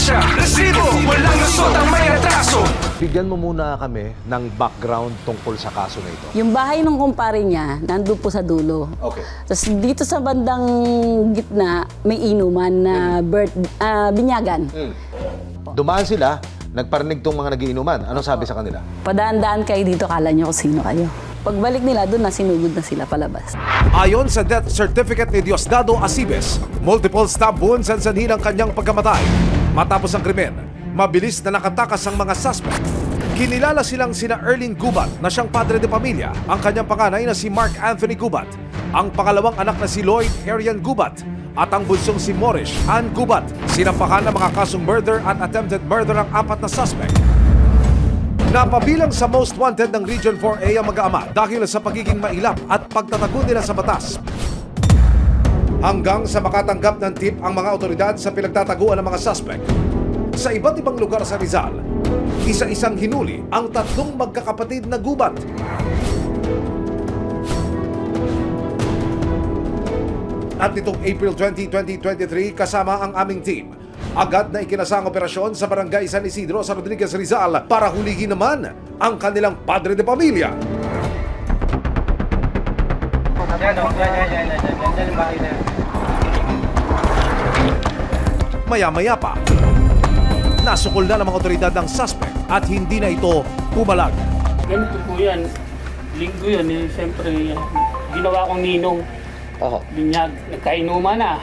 ebidensya, resibo, walang lusot ang may atraso. Bigyan mo muna kami ng background tungkol sa kaso na ito. Yung bahay ng kumpare niya, nandun po sa dulo. Okay. Tapos dito sa bandang gitna, may inuman na binyagan. Dumaan sila, nagparinig tong mga nagiinuman. Anong sabi sa kanila? Padaan-daan kayo dito, kala niyo kung sino kayo. Pagbalik nila, doon na sinugod na sila palabas. Ayon sa death certificate ni Diosdado Acibes, multiple stab wounds ang sanhi ng kanyang pagkamatay. Matapos ang krimen, mabilis na nakatakas ang mga suspect. Kinilala silang sina Erling Gubat na siyang padre de pamilya, ang kanyang panganay na si Mark Anthony Gubat, ang pangalawang anak na si Lloyd Herian Gubat, at ang bunsong si Morish Ann Gubat. Sinampakan ng mga kasong murder at attempted murder ang apat na suspect. Napabilang sa most wanted ng Region 4A ang mag-aama dahil sa pagiging mailap at pagtatago nila sa batas. Hanggang sa makatanggap ng tip ang mga otoridad sa pinagtataguan ng mga suspect. Sa iba't ibang lugar sa Rizal, isa-isang hinuli ang tatlong magkakapatid na gubat. At nitong April 20, 2023, kasama ang aming team, agad na ikinasang operasyon sa Barangay San Isidro sa Rodriguez, Rizal para hulihin naman ang kanilang padre de pamilya. Maya-maya pa, nasukol na ng mga otoridad ng suspect at hindi na ito pumalag. Ganito po yan. Linggo yun eh. Siyempre, ginawa kong ninong. Binyag. Nagkainuman na.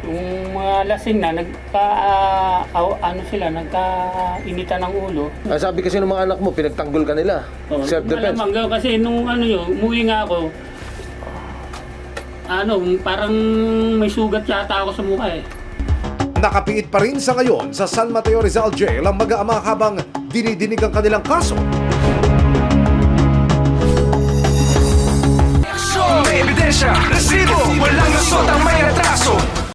Yung mga lasing na, nagkainitan ng ulo. Sabi kasi ng mga anak mo, pinagtanggol ka nila. Self-defense. Malamang kasi nung umuwi nga ako, parang may sugat yata ako sa mukha eh. Nakapiit pa rin sa ngayon sa San Mateo Rizal Jail ang mag-aama habang dinidinig ang kanilang kaso. May ebidensya, resibo, walang lusot ang may